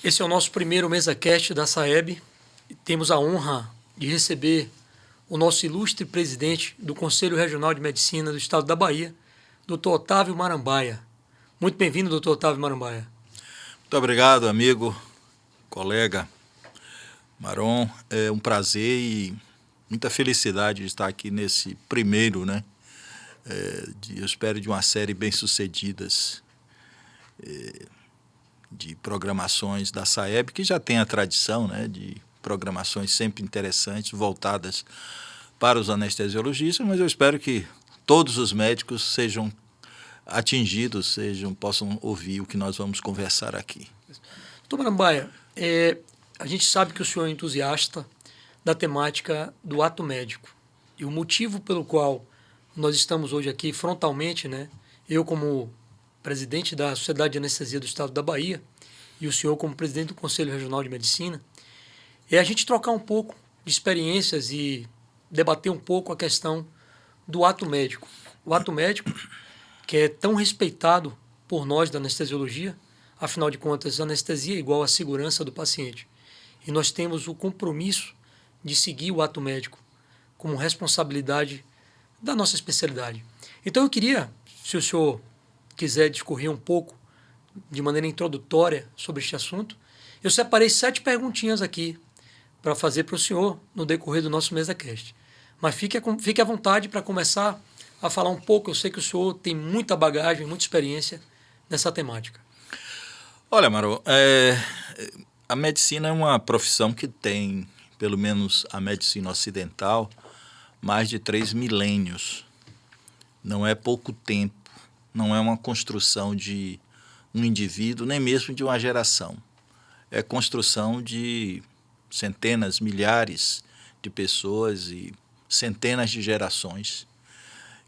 Esse é o nosso primeiro MesaCast da SAEB. Temos a honra de receber o nosso ilustre presidente do Conselho Regional de Medicina do Estado da Bahia, Dr. Otávio Marambaia. Muito bem-vindo, Dr. Otávio Marambaia. Muito obrigado, amigo, colega Maron. É um prazer e muita felicidade de estar aqui nesse primeiro, eu espero, de uma série bem-sucedidas de programações da SAEB, que já tem a tradição, de programações sempre interessantes, voltadas para os anestesiologistas, mas eu espero que todos os médicos sejam atingidos, possam ouvir o que nós vamos conversar aqui. Doutor Marambaia, a gente sabe que o senhor é entusiasta da temática do ato médico. E o motivo pelo qual nós estamos hoje aqui frontalmente, eu como presidente da Sociedade de Anestesia do Estado da Bahia e o senhor como presidente do Conselho Regional de Medicina, é a gente trocar um pouco de experiências e debater um pouco a questão do ato médico. O ato médico, que é tão respeitado por nós da anestesiologia, afinal de contas, a anestesia é igual à segurança do paciente. E nós temos o compromisso de seguir o ato médico como responsabilidade da nossa especialidade. Então eu queria, se o senhor quiser discorrer um pouco, de maneira introdutória, sobre este assunto, eu separei 7 perguntinhas aqui para fazer para o senhor no decorrer do nosso MesaCast. Mas fique à vontade para começar a falar um pouco. Eu sei que o senhor tem muita bagagem, muita experiência nessa temática. Olha, Maro, a medicina é uma profissão que tem, pelo menos a medicina ocidental, mais de 3 milênios. Não é pouco tempo, não é uma construção de um indivíduo, nem mesmo de uma geração. É construção de centenas, milhares de pessoas e centenas de gerações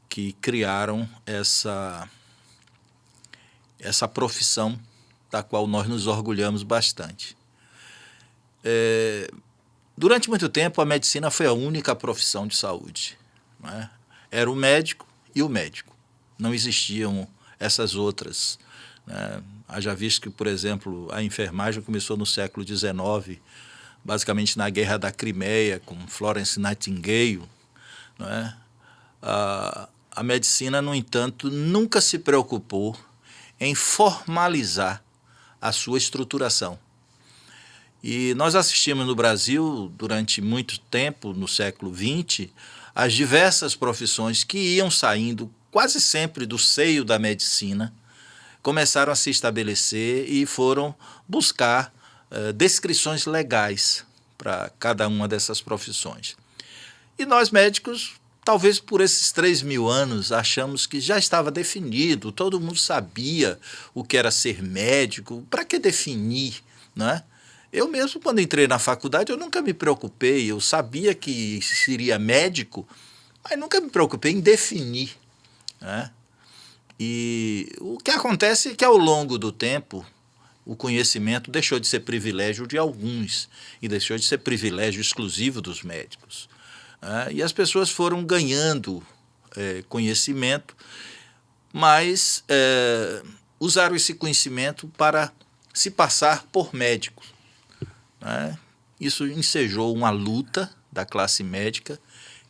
que criaram essa profissão da qual nós nos orgulhamos bastante. Durante muito tempo, a medicina foi a única profissão de saúde. Era o médico e o médico. Não existiam essas outras. Haja visto que, por exemplo, a enfermagem começou no século XIX, basicamente na Guerra da Crimeia, com Florence Nightingale. A medicina, no entanto, nunca se preocupou em formalizar a sua estruturação. E nós assistimos no Brasil, durante muito tempo, no século XX, as diversas profissões que iam saindo quase sempre do seio da medicina, começaram a se estabelecer e foram buscar descrições legais para cada uma dessas profissões. E nós médicos, talvez por esses 3.000 anos, achamos que já estava definido, todo mundo sabia o que era ser médico, para que definir, Eu mesmo, quando entrei na faculdade, eu nunca me preocupei, eu sabia que seria médico, mas nunca me preocupei em definir, E o que acontece é que, ao longo do tempo, o conhecimento deixou de ser privilégio de alguns e deixou de ser privilégio exclusivo dos médicos. E as pessoas foram ganhando conhecimento, mas usaram esse conhecimento para se passar por médicos. Isso ensejou uma luta da classe médica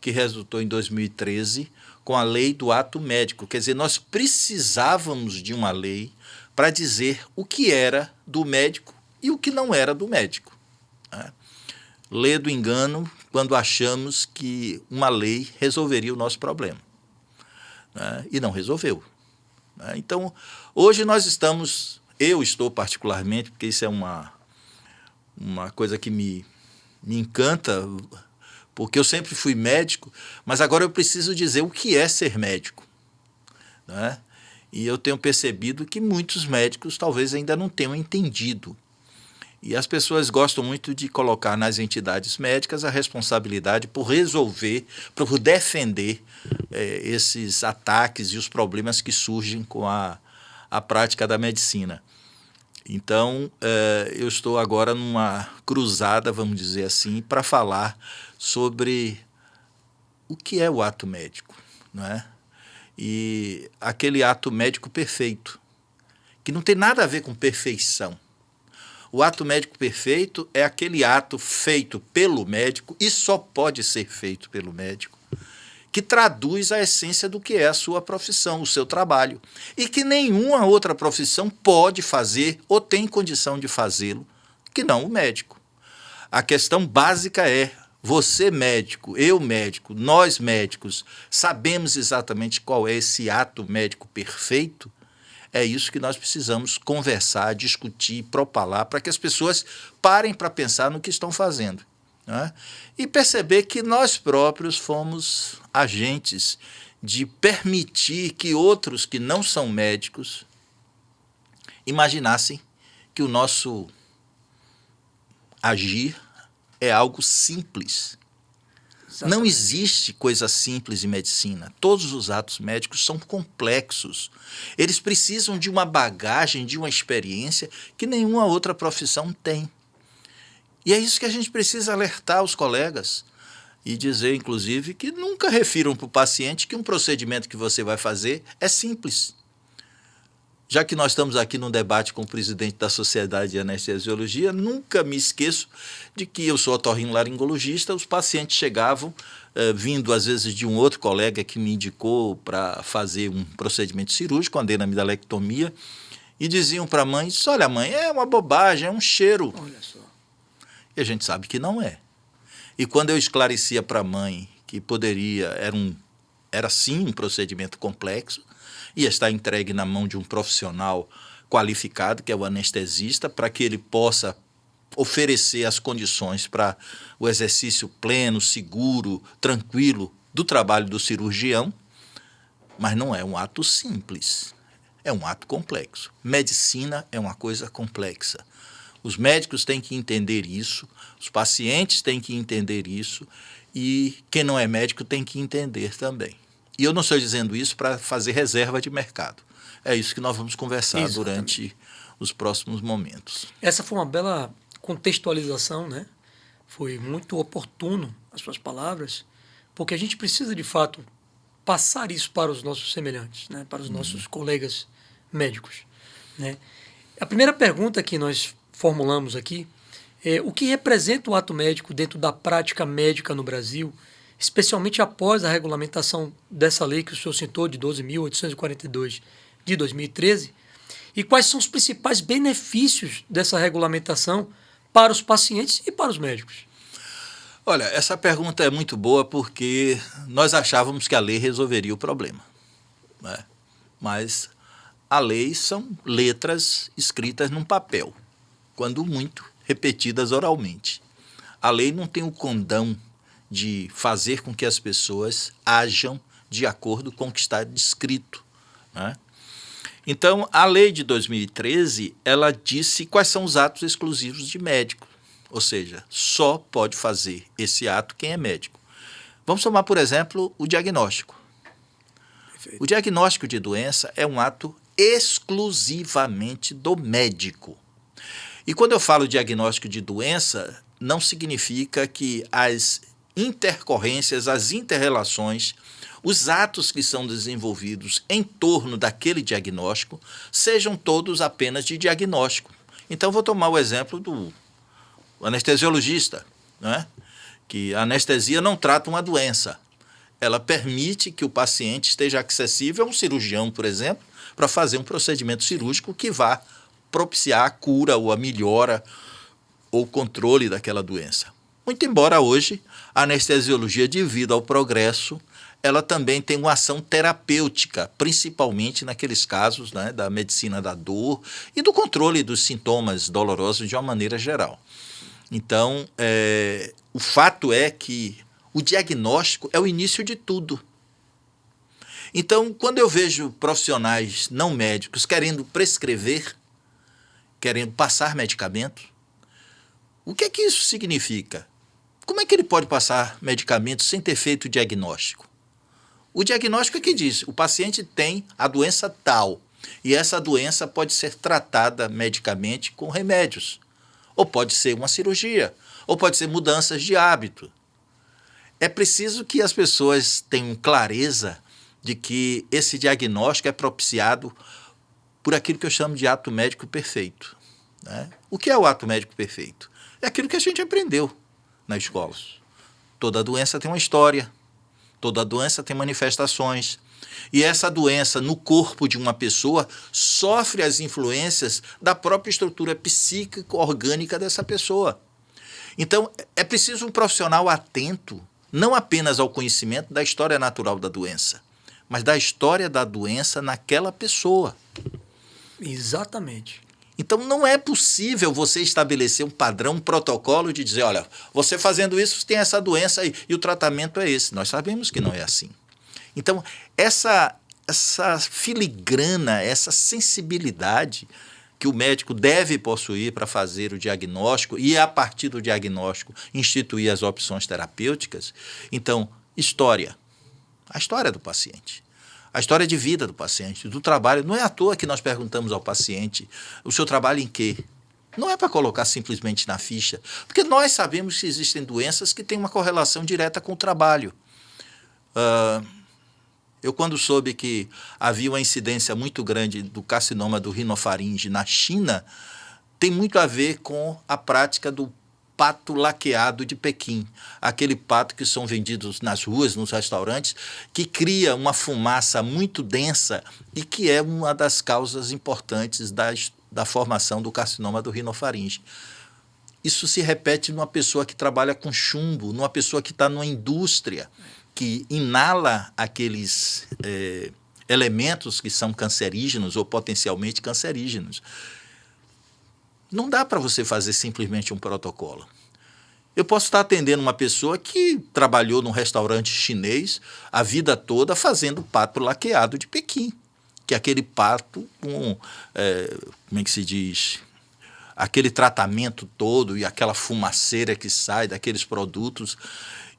que resultou em 2013 com a lei do ato médico. Quer dizer, nós precisávamos de uma lei para dizer o que era do médico e o que não era do médico. Lei do engano quando achamos que uma lei resolveria o nosso problema. E não resolveu. Então, hoje eu estou particularmente, porque isso é uma coisa que me encanta, porque eu sempre fui médico, mas agora eu preciso dizer o que é ser médico. E eu tenho percebido que muitos médicos talvez ainda não tenham entendido. E as pessoas gostam muito de colocar nas entidades médicas a responsabilidade por resolver, por defender esses ataques e os problemas que surgem com a prática da medicina. Então, eu estou agora numa cruzada, vamos dizer assim, para falar sobre o que é o ato médico, E aquele ato médico perfeito, que não tem nada a ver com perfeição. O ato médico perfeito é aquele ato feito pelo médico, e só pode ser feito pelo médico, que traduz a essência do que é a sua profissão, o seu trabalho, e que nenhuma outra profissão pode fazer ou tem condição de fazê-lo, que não o médico. A questão básica é: você médico, eu médico, nós médicos, sabemos exatamente qual é esse ato médico perfeito? É isso que nós precisamos conversar, discutir, propalar, para que as pessoas parem para pensar no que estão fazendo, né? E perceber que nós próprios fomos agentes de permitir que outros que não são médicos imaginassem que o nosso agir é algo simples. Exatamente. Não existe coisa simples em medicina. Todos os atos médicos são complexos. Eles precisam de uma bagagem, de uma experiência que nenhuma outra profissão tem. E é isso que a gente precisa alertar os colegas e dizer, inclusive, que nunca refiram para o paciente que um procedimento que você vai fazer é simples. Já que nós estamos aqui num debate com o presidente da Sociedade de Anestesiologia, nunca me esqueço de que eu sou otorrinolaringologista, os pacientes chegavam, vindo às vezes de um outro colega que me indicou para fazer um procedimento cirúrgico, uma adenamidalectomia, e diziam para a mãe: olha, mãe, é uma bobagem, é um cheiro. Olha só. E a gente sabe que não é. E quando eu esclarecia para a mãe que era sim um procedimento complexo, ia estar entregue na mão de um profissional qualificado, que é o anestesista, para que ele possa oferecer as condições para o exercício pleno, seguro, tranquilo do trabalho do cirurgião, mas não é um ato simples, é um ato complexo. Medicina é uma coisa complexa. Os médicos têm que entender isso, os pacientes têm que entender isso, e quem não é médico tem que entender também. E eu não estou dizendo isso para fazer reserva de mercado. É isso que nós vamos conversar durante os próximos momentos. Essa foi uma bela contextualização, né? Foi muito oportuno as suas palavras, porque a gente precisa, de fato, passar isso para os nossos semelhantes, né? Para os nossos colegas médicos, né? A primeira pergunta que nós formulamos aqui é: o que representa o ato médico dentro da prática médica no Brasil, especialmente após a regulamentação dessa lei que o senhor citou, de 12.842 de 2013, e quais são os principais benefícios dessa regulamentação para os pacientes e para os médicos? Olha, essa pergunta é muito boa porque nós achávamos que a lei resolveria o problema, né? Mas a lei são letras escritas num papel, quando muito repetidas oralmente. A lei não tem o condão de fazer com que as pessoas ajam de acordo com o que está descrito, né? Então, a lei de 2013, ela disse quais são os atos exclusivos de médico, ou seja, só pode fazer esse ato quem é médico. Vamos tomar, por exemplo, o diagnóstico. Perfeito. O diagnóstico de doença é um ato exclusivamente do médico. E quando eu falo diagnóstico de doença, não significa que as intercorrências, as interrelações, os atos que são desenvolvidos em torno daquele diagnóstico sejam todos apenas de diagnóstico. Então, vou tomar o exemplo do anestesiologista, né? Que a anestesia não trata uma doença. Ela permite que o paciente esteja acessível a um cirurgião, por exemplo, para fazer um procedimento cirúrgico que vá propiciar a cura ou a melhora ou controle daquela doença. Muito embora hoje a anestesiologia, devido ao progresso, ela também tem uma ação terapêutica, principalmente naqueles casos, né, da medicina da dor e do controle dos sintomas dolorosos de uma maneira geral. Então, o fato é que o diagnóstico é o início de tudo. Então, quando eu vejo profissionais não médicos querendo prescrever, querendo passar medicamentos, o que é que isso significa? Como é que ele pode passar medicamentos sem ter feito o diagnóstico? O diagnóstico é que diz: o paciente tem a doença tal, e essa doença pode ser tratada medicamente com remédios, ou pode ser uma cirurgia, ou pode ser mudanças de hábito. É preciso que as pessoas tenham clareza de que esse diagnóstico é propiciado por aquilo que eu chamo de ato médico perfeito. né? O que é o ato médico perfeito? É aquilo que a gente aprendeu na escola. Toda doença tem uma história, toda doença tem manifestações. E essa doença no corpo de uma pessoa sofre as influências da própria estrutura psíquica orgânica dessa pessoa. Então, é preciso um profissional atento, não apenas ao conhecimento da história natural da doença, mas da história da doença naquela pessoa. Exatamente. Então, não é possível você estabelecer um padrão, um protocolo de dizer, olha, você fazendo isso, você tem essa doença aí, e o tratamento é esse. Nós sabemos que não é assim. Então, essa filigrana, essa sensibilidade que o médico deve possuir para fazer o diagnóstico e, a partir do diagnóstico, instituir as opções terapêuticas. Então, história. A história do paciente. A história de vida do paciente, do trabalho. Não é à toa que nós perguntamos ao paciente, o seu trabalho em quê? Não é para colocar simplesmente na ficha, porque nós sabemos que existem doenças que têm uma correlação direta com o trabalho. Eu, quando soube que havia uma incidência muito grande do carcinoma do rinofaringe na China, tem muito a ver com a prática do pato laqueado de Pequim. Aquele pato que são vendidos nas ruas, nos restaurantes, que cria uma fumaça muito densa e que é uma das causas importantes da formação do carcinoma do rinofaringe. Isso se repete numa pessoa que trabalha com chumbo, numa pessoa que está numa indústria, que inala aqueles elementos que são cancerígenos ou potencialmente cancerígenos. Não dá para você fazer simplesmente um protocolo. Eu posso estar atendendo uma pessoa que trabalhou num restaurante chinês a vida toda fazendo pato laqueado de Pequim, que é aquele pato com, como é que se diz, aquele tratamento todo e aquela fumaceira que sai daqueles produtos,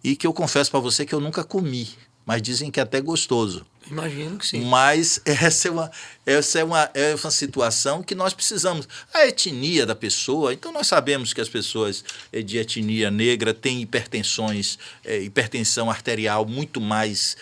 e que eu confesso para você que eu nunca comi, mas dizem que é até gostoso. Imagino que sim. Mas essa é uma situação que nós precisamos. A etnia da pessoa, então nós sabemos que as pessoas de etnia negra têm hipertensão arterial muito mais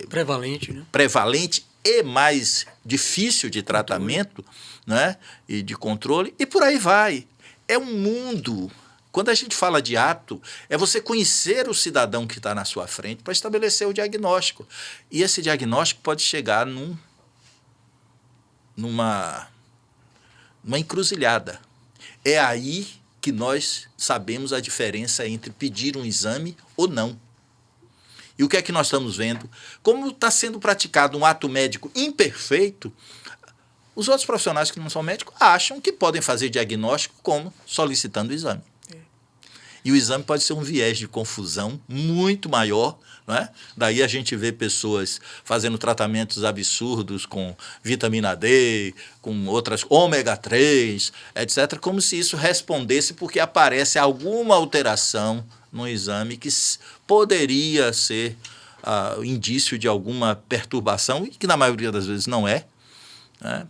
prevalente, né? Prevalente e mais difícil de tratamento, né? E de controle, e por aí vai. É um mundo. Quando a gente fala de ato, é você conhecer o cidadão que está na sua frente para estabelecer o diagnóstico. E esse diagnóstico pode chegar numa encruzilhada. É aí que nós sabemos a diferença entre pedir um exame ou não. E o que é que nós estamos vendo? Como está sendo praticado um ato médico imperfeito, os outros profissionais que não são médicos acham que podem fazer diagnóstico como solicitando o exame. E o exame pode ser um viés de confusão muito maior, não é? Daí a gente vê pessoas fazendo tratamentos absurdos com vitamina D, com outras ômega 3, etc., como se isso respondesse porque aparece alguma alteração no exame que poderia ser indício de alguma perturbação, e que na maioria das vezes não é, né?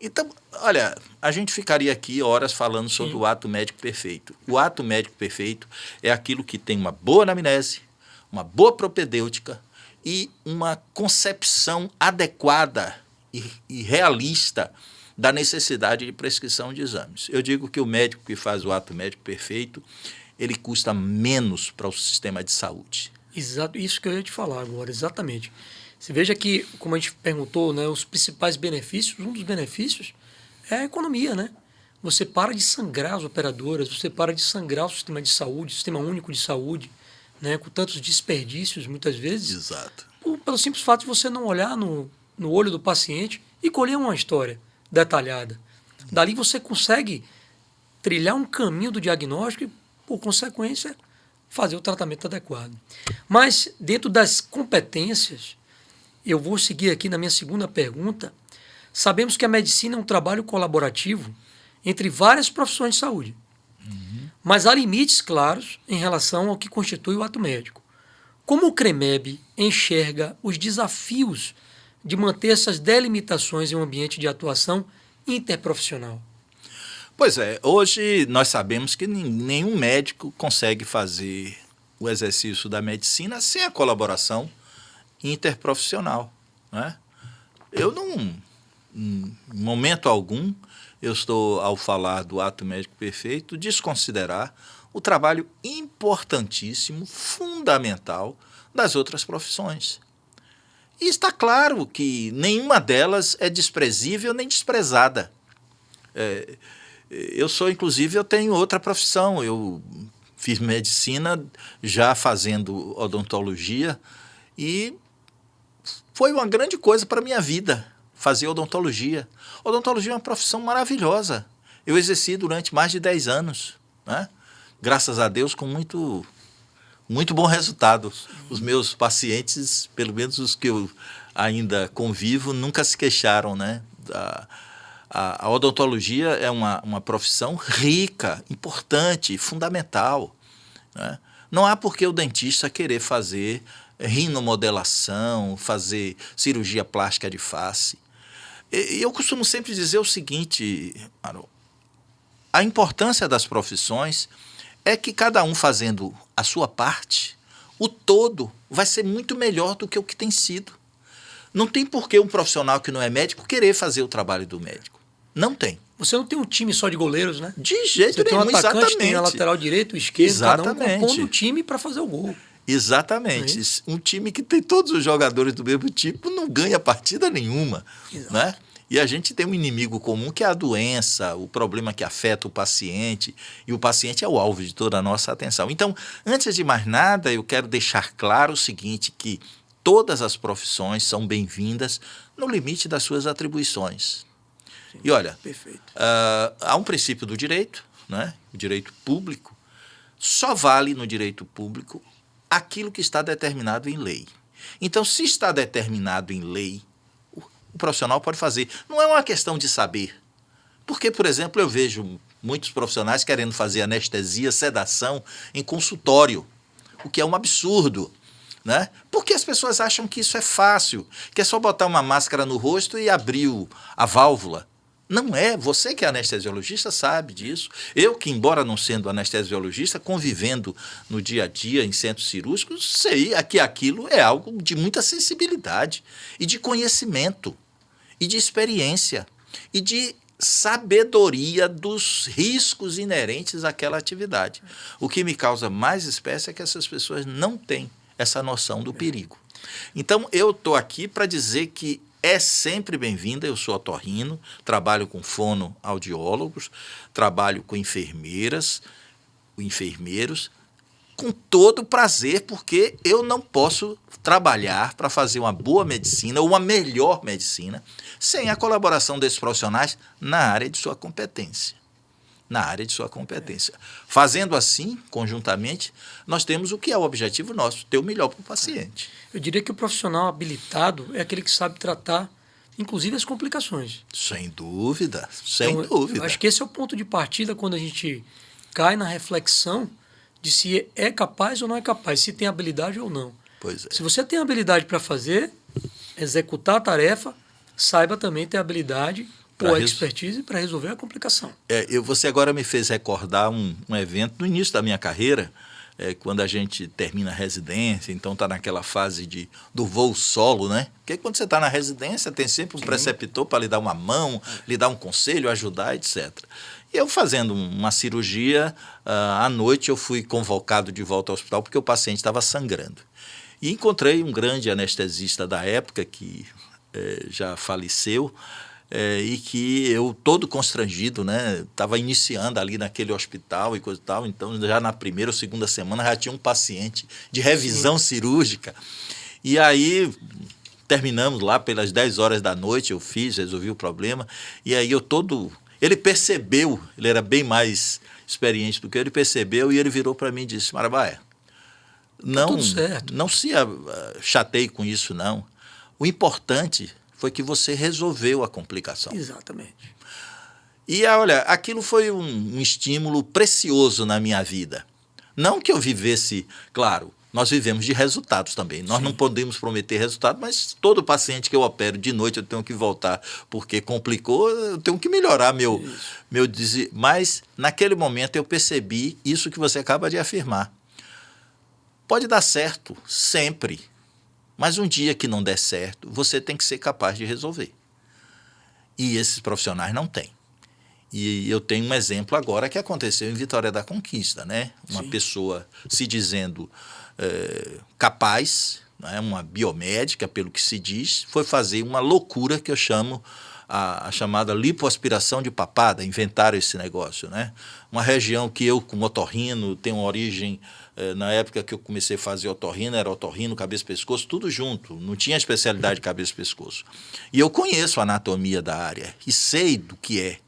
Então, olha, a gente ficaria aqui horas falando sobre o ato médico perfeito. O ato médico perfeito é aquilo que tem uma boa anamnese, uma boa propedêutica e uma concepção adequada e realista da necessidade de prescrição de exames. Eu digo que o médico que faz o ato médico perfeito, ele custa menos para o sistema de saúde. Exato, isso que eu ia te falar agora, exatamente. Você veja que, como a gente perguntou, né, os principais benefícios, um dos benefícios é a economia, né? Você para de sangrar as operadoras, você para de sangrar o sistema de saúde, o sistema único de saúde, né, com tantos desperdícios, muitas vezes. Exato. Pelo simples fato de você não olhar no olho do paciente e colher uma história detalhada. Dali você consegue trilhar um caminho do diagnóstico e, por consequência, fazer o tratamento adequado. Mas, dentro das competências, eu vou seguir aqui na minha segunda pergunta. Sabemos que a medicina é um trabalho colaborativo entre várias profissões de saúde. Mas há limites claros em relação ao que constitui o ato médico. Como o CREMEB enxerga os desafios de manter essas delimitações em um ambiente de atuação interprofissional? Pois é, hoje nós sabemos que nenhum médico consegue fazer o exercício da medicina sem a colaboração interprofissional, né? Eu em momento algum, eu estou, ao falar do ato médico perfeito, desconsiderar o trabalho importantíssimo, fundamental das outras profissões. E está claro que nenhuma delas é desprezível nem desprezada. Eu tenho outra profissão, eu fiz medicina já fazendo odontologia e foi uma grande coisa para a minha vida, fazer odontologia. Odontologia é uma profissão maravilhosa. Eu exerci durante mais de 10 anos, né? Graças a Deus, com muito bom resultado. Os meus pacientes, pelo menos os que eu ainda convivo, nunca se queixaram, né? A odontologia é uma profissão rica, importante, fundamental, né? Não há por que o dentista querer fazer rinomodelação, fazer cirurgia plástica de face. E eu costumo sempre dizer o seguinte, Haroldo, a importância das profissões é que cada um fazendo a sua parte, o todo vai ser muito melhor do que o que tem sido. Não tem por que um profissional que não é médico querer fazer o trabalho do médico. Não tem. Você não tem um time só de goleiros, né? De jeito nenhum, tem um atacante, exatamente. tem a lateral direito, o esquerdo, exatamente. Cada um compondo o time para fazer o gol. Exatamente. Um time que tem todos os jogadores do mesmo tipo não ganha partida nenhuma. Né? E a gente tem um inimigo comum que é a doença, o problema que afeta o paciente, e o paciente é o alvo de toda a nossa atenção. Então, antes de mais nada, eu quero deixar claro o seguinte, que todas as profissões são bem-vindas no limite das suas atribuições. Sim, e olha, há um princípio do direito, né? O direito público, só vale no direito público aquilo que está determinado em lei. Então, se está determinado em lei, o profissional pode fazer. Não é uma questão de saber. Porque, por exemplo, eu vejo muitos profissionais querendo fazer anestesia, sedação em consultório, o que é um absurdo, né? Porque as pessoas acham que isso é fácil, que é só botar uma máscara no rosto e abrir a válvula. Não é. Você que é anestesiologista sabe disso. Eu que, embora não sendo anestesiologista, convivendo no dia a dia em centros cirúrgicos, sei que aquilo é algo de muita sensibilidade e de conhecimento e de experiência e de sabedoria dos riscos inerentes àquela atividade. O que me causa mais espécie é que essas pessoas não têm essa noção do perigo. Então, eu estou aqui para dizer que é sempre bem-vinda. Eu sou otorrino, trabalho com fonoaudiólogos, trabalho com enfermeiros, com todo prazer, porque eu não posso trabalhar para fazer uma boa medicina ou uma melhor medicina sem a colaboração desses profissionais na área de sua competência. Fazendo assim, conjuntamente, nós temos o que é o objetivo nosso, ter o melhor para o paciente. Eu diria que o profissional habilitado é aquele que sabe tratar, inclusive, as complicações. Sem dúvida. Eu acho que esse é o ponto de partida quando a gente cai na reflexão de se é capaz ou não é capaz, se tem habilidade ou não. Pois é. Se você tem habilidade para fazer, executar a tarefa, saiba também ter habilidade ou a expertise para resolver a complicação. Você agora me fez recordar um evento no início da minha carreira, quando a gente termina a residência, então está naquela fase do voo solo, né? Porque quando você está na residência, tem sempre um preceptor para lhe dar uma mão, lhe dar um conselho, ajudar, etc. E eu fazendo uma cirurgia, à noite eu fui convocado de volta ao hospital porque o paciente estava sangrando. E encontrei um grande anestesista da época, que já faleceu, e que eu, todo constrangido, né, estava iniciando ali naquele hospital e coisa e tal, então já na primeira ou segunda semana já tinha um paciente de revisão cirúrgica. E aí terminamos lá pelas 10 horas da noite, resolvi o problema, e aí ele percebeu, ele era bem mais experiente do que eu, ele percebeu e ele virou para mim e disse: Marabaia, não se chateie com isso, não. O importante foi que você resolveu a complicação. Exatamente. E, olha, aquilo foi um estímulo precioso na minha vida. Não que eu vivesse, claro, nós vivemos de resultados também. Nós não podemos prometer resultado, mas todo paciente que eu opero de noite eu tenho que voltar porque complicou, eu tenho que melhorar meu Mas, naquele momento, eu percebi isso que você acaba de afirmar. Pode dar certo, sempre. Mas um dia que não der certo, você tem que ser capaz de resolver. E esses profissionais não têm. E eu tenho um exemplo agora que aconteceu em Vitória da Conquista, né? Uma Sim. pessoa se dizendo capaz, né? Uma biomédica, pelo que se diz, foi fazer uma loucura que eu chamo a chamada lipoaspiração de papada. Inventaram esse negócio, né? Uma região que eu, como otorrino, tenho origem, na época que eu comecei a fazer otorrino, era otorrino, cabeça e pescoço, tudo junto, não tinha especialidade de cabeça e pescoço. E eu conheço a anatomia da área e sei do que é,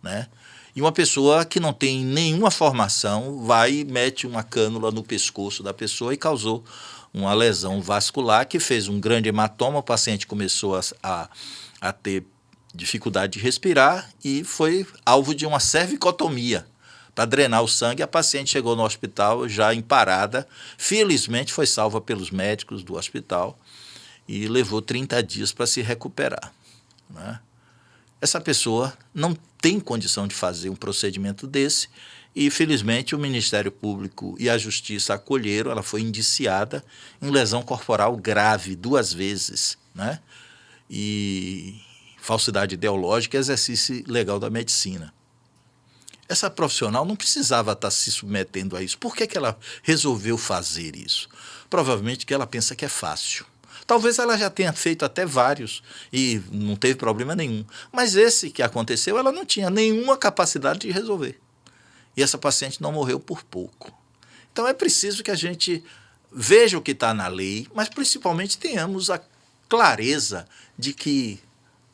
né? E uma pessoa que não tem nenhuma formação vai e mete uma cânula no pescoço da pessoa e causou uma lesão vascular que fez um grande hematoma. O paciente começou a ter dificuldade de respirar e foi alvo de uma cervicotomia para drenar o sangue. A paciente chegou no hospital já em parada. Felizmente foi salva pelos médicos do hospital e levou 30 dias para se recuperar, né? Essa pessoa não tem condição de fazer um procedimento desse e, felizmente, o Ministério Público e a Justiça acolheram. Ela foi indiciada em lesão corporal grave 2 vezes, né? E falsidade ideológica e exercício ilegal da medicina. Essa profissional não precisava estar se submetendo a isso. Por que ela resolveu fazer isso? Provavelmente que ela pensa que é fácil. Talvez ela já tenha feito até vários e não teve problema nenhum. Mas esse que aconteceu, ela não tinha nenhuma capacidade de resolver. E essa paciente não morreu por pouco. Então é preciso que a gente veja o que está na lei, mas principalmente tenhamos a clareza de que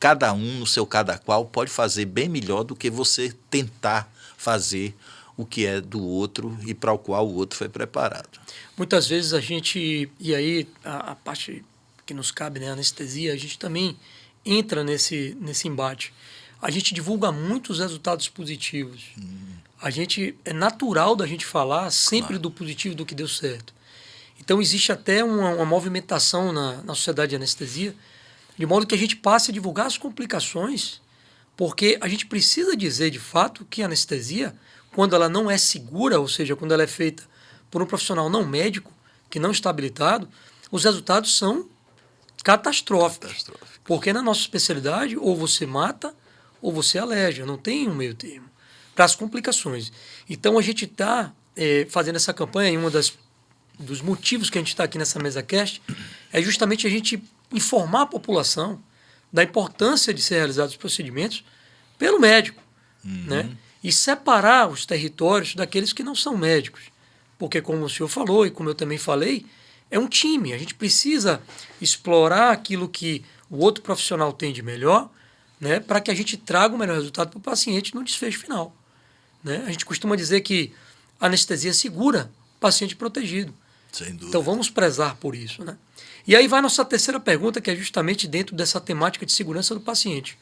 cada um, no seu cada qual, pode fazer bem melhor do que você tentar fazer o que é do outro e para o qual o outro foi preparado. Muitas vezes a gente, e aí a parte que nos cabe, né, a anestesia, a gente também entra nesse embate. A gente divulga muitos resultados positivos. É natural da gente falar sempre do positivo, do que deu certo. Então existe até uma movimentação na sociedade de anestesia, de modo que a gente passe a divulgar as complicações, porque a gente precisa dizer de fato que a anestesia, quando ela não é segura, ou seja, quando ela é feita por um profissional não médico, que não está habilitado, os resultados são catastróficos. Porque na nossa especialidade, ou você mata, ou você aleja, não tem um meio termo para as complicações. Então a gente está fazendo essa campanha, e dos motivos que a gente está aqui nessa mesa cast é justamente a gente informar a população da importância de ser realizados os procedimentos pelo médico, né? E separar os territórios daqueles que não são médicos. Porque, como o senhor falou e como eu também falei, é um time. A gente precisa explorar aquilo que o outro profissional tem de melhor, né, para que a gente traga o melhor resultado para o paciente no desfecho final, né? A gente costuma dizer que a anestesia segura o paciente protegido. Sem dúvida. Então vamos prezar por isso, né? E aí vai a nossa terceira pergunta, que é justamente dentro dessa temática de segurança do paciente.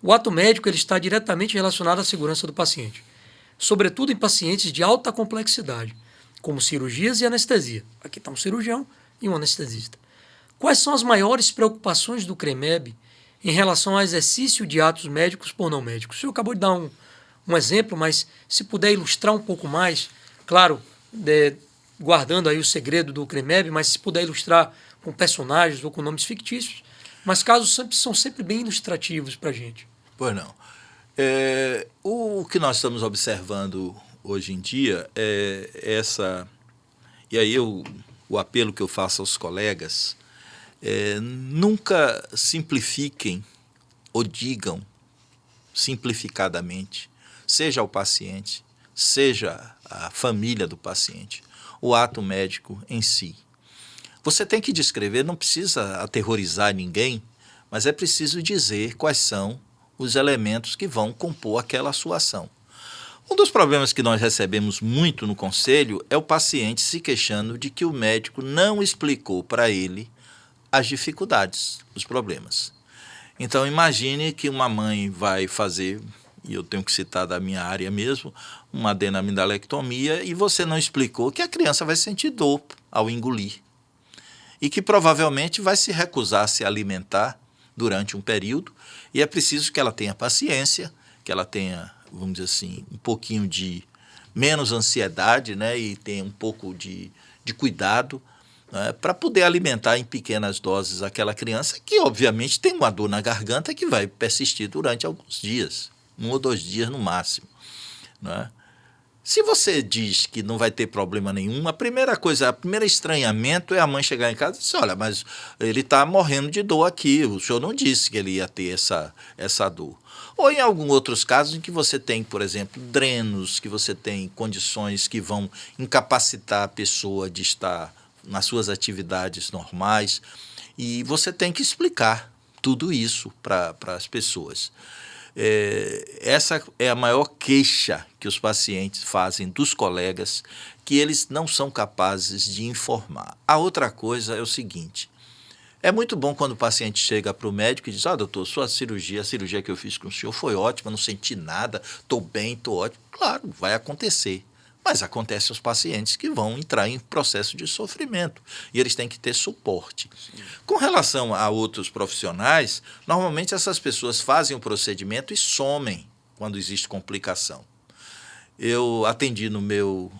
O ato médico ele está diretamente relacionado à segurança do paciente, sobretudo em pacientes de alta complexidade, como cirurgias e anestesia. Aqui está um cirurgião e um anestesista. Quais são as maiores preocupações do CREMEB em relação ao exercício de atos médicos por não médicos? O senhor acabou de dar um exemplo, mas se puder ilustrar um pouco mais, claro, guardando aí o segredo do CREMEB, mas se puder ilustrar com personagens ou com nomes fictícios, mas casos são sempre bem ilustrativos para a gente. Pois não. O que nós estamos observando hoje em dia é essa... E aí o apelo que eu faço aos colegas nunca simplifiquem ou digam simplificadamente, seja ao paciente, seja a família do paciente, o ato médico em si. Você tem que descrever, não precisa aterrorizar ninguém, mas é preciso dizer quais são os elementos que vão compor aquela sua ação. Um dos problemas que nós recebemos muito no conselho é o paciente se queixando de que o médico não explicou para ele as dificuldades, os problemas. Então, imagine que uma mãe vai fazer, e eu tenho que citar da minha área mesmo, uma adenamidalectomia, e você não explicou que a criança vai sentir dor ao engolir e que provavelmente vai se recusar a se alimentar durante um período, e é preciso que ela tenha paciência, que ela tenha, vamos dizer assim, um pouquinho de menos ansiedade, né, e tenha um pouco de cuidado né, para poder alimentar em pequenas doses aquela criança que, obviamente, tem uma dor na garganta que vai persistir durante alguns dias, 1 ou 2 dias no máximo, né? Se você diz que não vai ter problema nenhum, a primeiro estranhamento é a mãe chegar em casa e dizer, olha, mas ele está morrendo de dor aqui, o senhor não disse que ele ia ter essa dor. Ou em alguns outros casos em que você tem, por exemplo, drenos, que você tem condições que vão incapacitar a pessoa de estar nas suas atividades normais, e você tem que explicar tudo isso para as pessoas. Essa é a maior queixa que os pacientes fazem dos colegas, que eles não são capazes de informar. A outra coisa é o seguinte, é muito bom quando o paciente chega para o médico e diz, doutor, a cirurgia que eu fiz com o senhor foi ótima, não senti nada, estou bem, estou ótimo. Claro, vai acontecer. Mas acontece aos pacientes que vão entrar em processo de sofrimento e eles têm que ter suporte. Sim. Com relação a outros profissionais, normalmente essas pessoas fazem o procedimento e somem quando existe complicação. Eu atendi no meu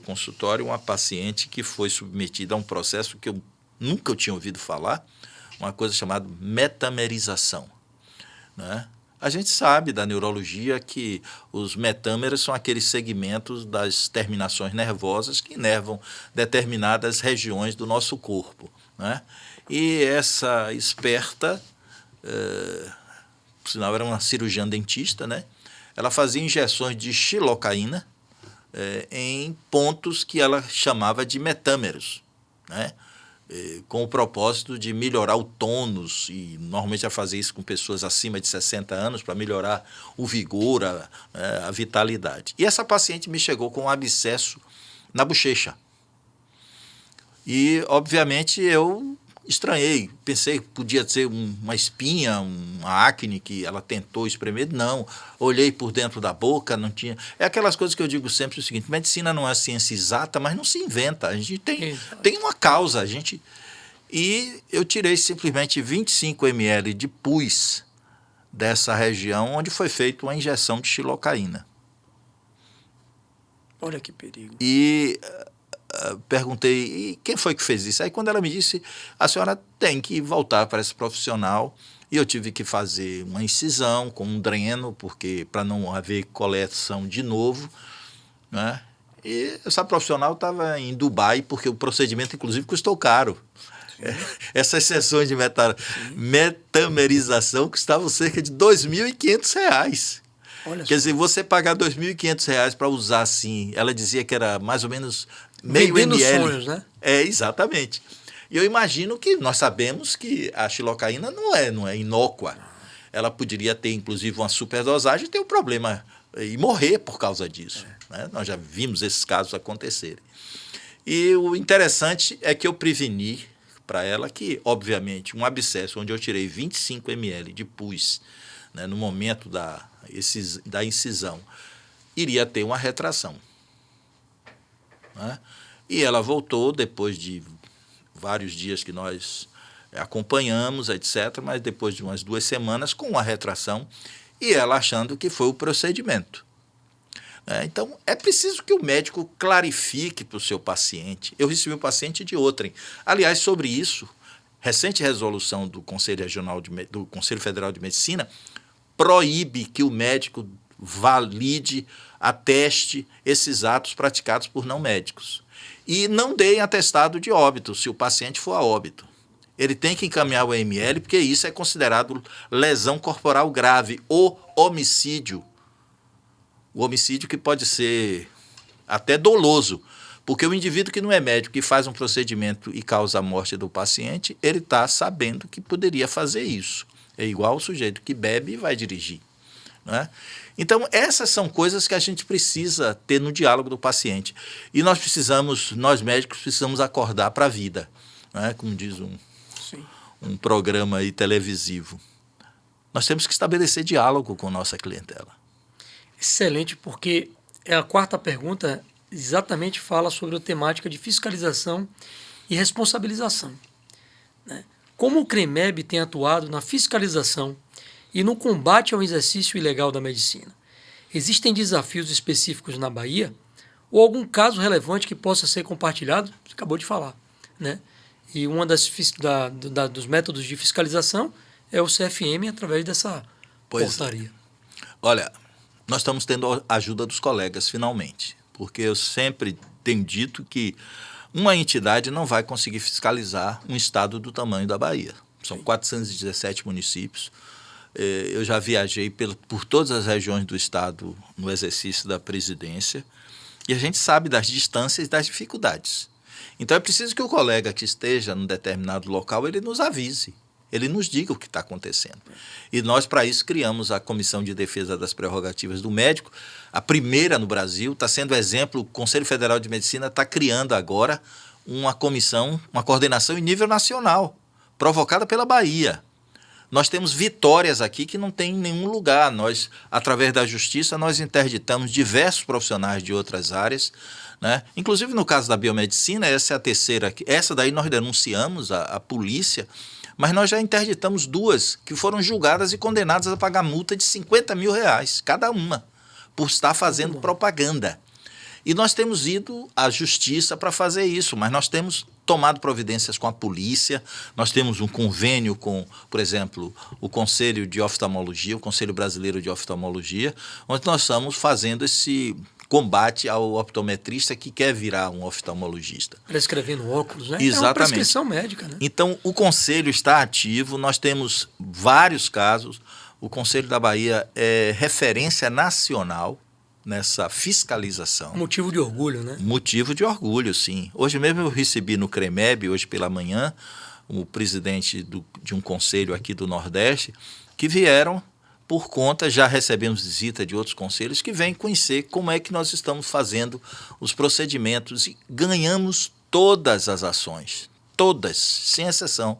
consultório uma paciente que foi submetida a um processo que eu nunca tinha ouvido falar, uma coisa chamada metamerização, né? A gente sabe da neurologia que os metâmeros são aqueles segmentos das terminações nervosas que inervam determinadas regiões do nosso corpo, né? E essa esperta, por sinal era uma cirurgiã dentista, né? Ela fazia injeções de xilocaína em pontos que ela chamava de metâmeros, né? Com o propósito de melhorar o tônus, e normalmente ela fazia isso com pessoas acima de 60 anos para melhorar o vigor, a vitalidade. E essa paciente me chegou com um abscesso na bochecha. E, obviamente, eu estranhei, pensei que podia ser uma espinha, uma acne que ela tentou espremer, não. Olhei por dentro da boca, não tinha. É aquelas coisas que eu digo sempre o seguinte, medicina não é ciência exata, mas não se inventa, a gente tem uma causa, E eu tirei simplesmente 25 ml de pus dessa região onde foi feita uma injeção de xilocaína. Olha que perigo. E perguntei, e quem foi que fez isso? Aí quando ela me disse, a senhora tem que voltar para esse profissional, e eu tive que fazer uma incisão com um dreno, porque para não haver coleção de novo, né? E essa profissional estava em Dubai, porque o procedimento inclusive custou caro. Essas sessões de metamerização custavam cerca de R$ 2.500. Quer dizer, você pagar R$ 2.500 para usar assim, ela dizia que era mais ou menos meio vendendo ml. Sonhos, né? Exatamente. E eu imagino que nós sabemos que a xilocaína não é inócua. Ela poderia ter, inclusive, uma superdosagem e ter um problema e morrer por causa disso. Né? Nós já vimos esses casos acontecerem. E o interessante é que eu preveni para ela que, obviamente, um abscesso onde eu tirei 25 ml de pus, né, no momento da incisão, iria ter uma retração. Né? E ela voltou depois de vários dias que nós acompanhamos, etc., mas depois de umas 2 semanas com uma retração, e ela achando que foi o procedimento. Então, é preciso que o médico clarifique para o seu paciente. Eu recebi um paciente de outrem. Aliás, sobre isso, recente resolução do Conselho Federal de Medicina proíbe que o médico valide, ateste esses atos praticados por não médicos. E não deem atestado de óbito, se o paciente for a óbito. Ele tem que encaminhar o EML, porque isso é considerado lesão corporal grave, ou homicídio. O homicídio que pode ser até doloso, porque o indivíduo que não é médico, que faz um procedimento e causa a morte do paciente, ele está sabendo que poderia fazer isso. É igual o sujeito que bebe e vai dirigir. Né? Então, essas são coisas que a gente precisa ter no diálogo do paciente. E nós médicos, precisamos acordar para a vida, né? Como diz um programa aí televisivo. Nós temos que estabelecer diálogo com nossa clientela. Excelente, porque a quarta pergunta exatamente fala sobre a temática de fiscalização e responsabilização. Né? Como o CREMEB tem atuado na fiscalização e no combate ao exercício ilegal da medicina? Existem desafios específicos na Bahia ou algum caso relevante que possa ser compartilhado? Você acabou de falar. né? E uma dos métodos de fiscalização é o CFM através dessa portaria. Olha, nós estamos tendo a ajuda dos colegas, finalmente, porque eu sempre tenho dito que uma entidade não vai conseguir fiscalizar um estado do tamanho da Bahia. São 417 municípios. Eu já viajei por todas as regiões do estado no exercício da presidência e a gente sabe das distâncias e das dificuldades. Então é preciso que o colega que esteja num determinado local, ele nos avise, ele nos diga o que está acontecendo. E nós, para isso, criamos a Comissão de Defesa das Prerrogativas do Médico, a primeira no Brasil, está sendo exemplo, o Conselho Federal de Medicina está criando agora uma comissão, uma coordenação em nível nacional, provocada pela Bahia. Nós temos vitórias aqui que não tem em nenhum lugar. Nós, através da justiça, nós interditamos diversos profissionais de outras áreas, né? Inclusive no caso da biomedicina, essa é a terceira, essa daí nós denunciamos a polícia, mas nós já interditamos 2 que foram julgadas e condenadas a pagar multa de R$50 mil, cada uma, por estar fazendo propaganda. E nós temos ido à justiça para fazer isso, mas nós temos tomado providências com a polícia, nós temos um convênio com, por exemplo, o Conselho de Oftalmologia, o Conselho Brasileiro de Oftalmologia, onde nós estamos fazendo esse combate ao optometrista que quer virar um oftalmologista. Prescrevendo óculos, né? Exatamente. É uma prescrição médica, né? Então, o Conselho está ativo, nós temos vários casos, o Conselho da Bahia é referência nacional nessa fiscalização. Motivo de orgulho, né? Motivo de orgulho, sim. Hoje mesmo eu recebi no CREMEB, hoje pela manhã, o presidente de um conselho aqui do Nordeste, que vieram por conta, já recebemos visita de outros conselhos, que vêm conhecer como é que nós estamos fazendo os procedimentos e ganhamos todas as ações, todas, sem exceção,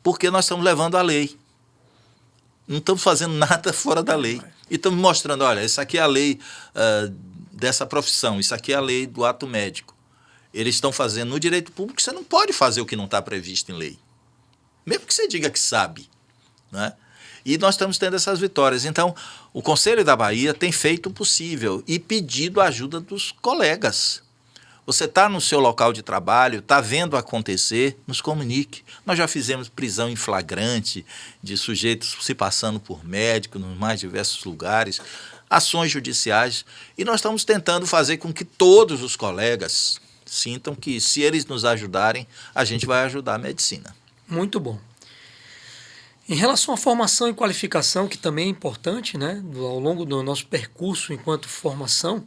porque nós estamos levando a lei. Não estamos fazendo nada fora da lei. E estamos mostrando, olha, isso aqui é a lei dessa profissão, isso aqui é a lei do ato médico. Eles estão fazendo no direito público, você não pode fazer o que não está previsto em lei. Mesmo que você diga que sabe, né? E nós estamos tendo essas vitórias. Então, o Conselho da Bahia tem feito o possível e pedido a ajuda dos colegas. Você está no seu local de trabalho, está vendo acontecer, nos comunique. Nós já fizemos prisão em flagrante de sujeitos se passando por médico nos mais diversos lugares, ações judiciais, e nós estamos tentando fazer com que todos os colegas sintam que, se eles nos ajudarem, a gente vai ajudar a medicina. Muito bom. Em relação à formação e qualificação, que também é importante, né, ao longo do nosso percurso enquanto formação,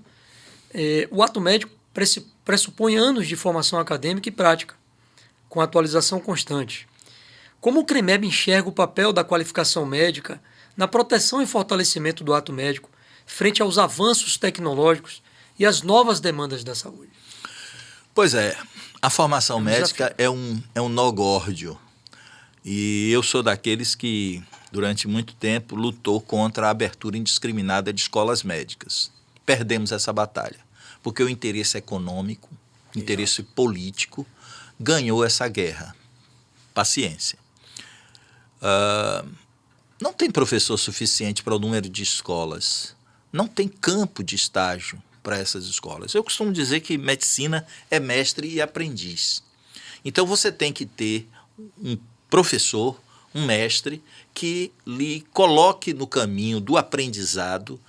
o ato médico pressupõe anos de formação acadêmica e prática, com atualização constante. Como o CREMEB enxerga o papel da qualificação médica na proteção e fortalecimento do ato médico frente aos avanços tecnológicos e às novas demandas da saúde? Pois é, a formação médica é um nó górdio. E eu sou daqueles que, durante muito tempo, lutou contra a abertura indiscriminada de escolas médicas. Perdemos essa batalha, porque o interesse econômico, o interesse político, ganhou essa guerra. Paciência. Não tem professor suficiente para o número de escolas. Não tem campo de estágio para essas escolas. Eu costumo dizer que medicina é mestre e aprendiz. Então, você tem que ter um professor, um mestre, que lhe coloque no caminho do aprendizado,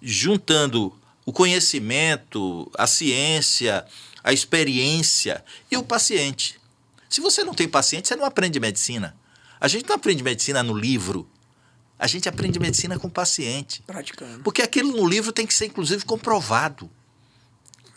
juntando o conhecimento, a ciência, a experiência e o paciente. Se você não tem paciente, você não aprende medicina. A gente não aprende medicina no livro, a gente aprende medicina com o paciente. Praticando. Porque aquilo no livro tem que ser, inclusive, comprovado.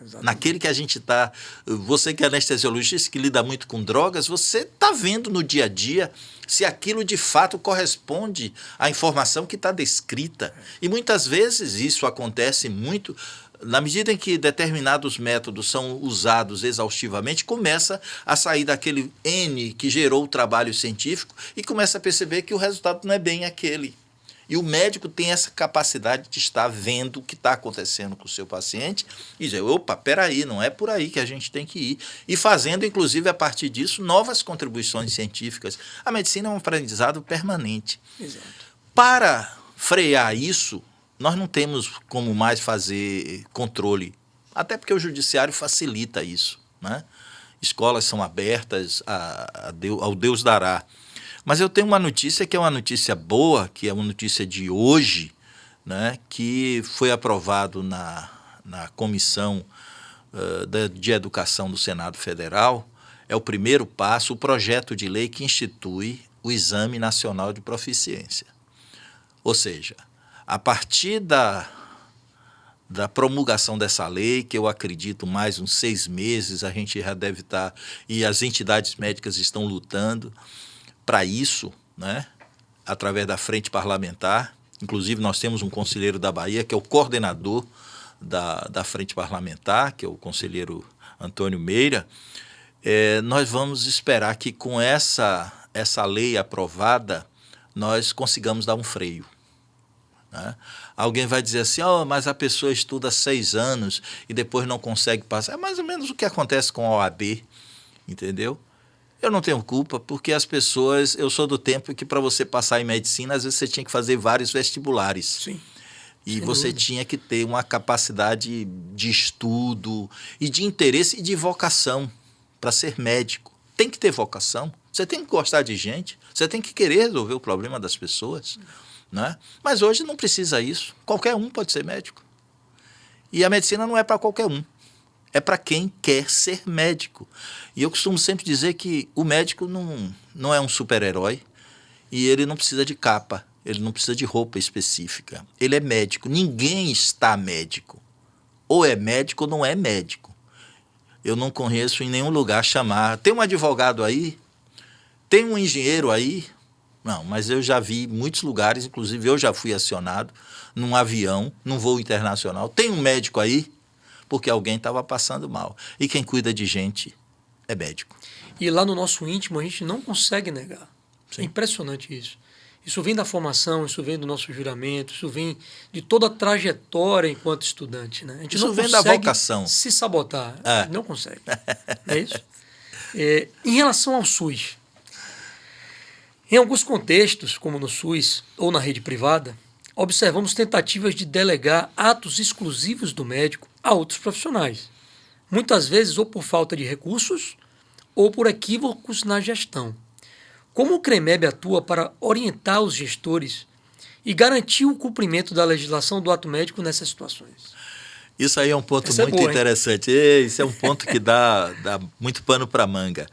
Exatamente. Naquele que a gente está... Você que é anestesiologista, que lida muito com drogas, você está vendo no dia a dia se aquilo de fato corresponde à informação que está descrita. E muitas vezes isso acontece muito... Na medida em que determinados métodos são usados exaustivamente, começa a sair daquele N que gerou o trabalho científico e começa a perceber que o resultado não é bem aquele. E o médico tem essa capacidade de estar vendo o que está acontecendo com o seu paciente e dizer, opa, peraí, não é por aí que a gente tem que ir. E fazendo, inclusive, a partir disso, novas contribuições científicas. A medicina é um aprendizado permanente. Exato. Para frear isso, nós não temos como mais fazer controle, até porque o judiciário facilita isso, né? escolas são abertas ao Deus dará. Mas eu tenho uma notícia que é uma notícia boa, que é uma notícia de hoje, né, que foi aprovado na Comissão de Educação do Senado Federal. É o primeiro passo, o projeto de lei que institui o Exame Nacional de Proficiência. Ou seja, a partir da promulgação dessa lei, que eu acredito mais uns 6 meses, a gente já deve estar, e as entidades médicas estão lutando para isso, né, através da frente parlamentar. Inclusive, nós temos um conselheiro da Bahia, que é o coordenador da frente parlamentar, que é o conselheiro Antônio Meira. Nós vamos esperar que com essa lei aprovada, nós consigamos dar um freio. Né? Alguém vai dizer assim, mas a pessoa estuda 6 anos e depois não consegue passar. É mais ou menos o que acontece com a OAB, entendeu? Eu não tenho culpa, porque as pessoas... Eu sou do tempo que para você passar em medicina, às vezes você tinha que fazer vários vestibulares. Sim. E você tinha que ter uma capacidade de estudo e de interesse e de vocação para ser médico. Tem que ter vocação, você tem que gostar de gente, você tem que querer resolver o problema das pessoas. Né? Mas hoje não precisa isso. Qualquer um pode ser médico. E a medicina não é para qualquer um. É para quem quer ser médico. E eu costumo sempre dizer que o médico não é um super-herói e ele não precisa de capa, ele não precisa de roupa específica. Ele é médico. Ninguém está médico. Ou é médico ou não é médico. Eu não conheço em nenhum lugar chamar... Tem um advogado aí? Tem um engenheiro aí? Não, mas eu já vi muitos lugares, inclusive eu já fui acionado num avião, num voo internacional. Tem um médico aí? Porque alguém estava passando mal. E quem cuida de gente é médico. E lá no nosso íntimo a gente não consegue negar. Sim. É impressionante isso. Isso vem da formação, isso vem do nosso juramento, isso vem de toda a trajetória enquanto estudante. Né? A gente isso não vem consegue da vocação. Se sabotar. Não consegue. Não é isso? Em relação ao SUS, em alguns contextos, como no SUS ou na rede privada, observamos tentativas de delegar atos exclusivos do médico a outros profissionais. Muitas vezes ou por falta de recursos ou por equívocos na gestão. Como o CREMEB atua para orientar os gestores e garantir o cumprimento da legislação do ato médico nessas situações? Isso aí é um ponto muito interessante. Isso é um ponto que dá muito pano para manga.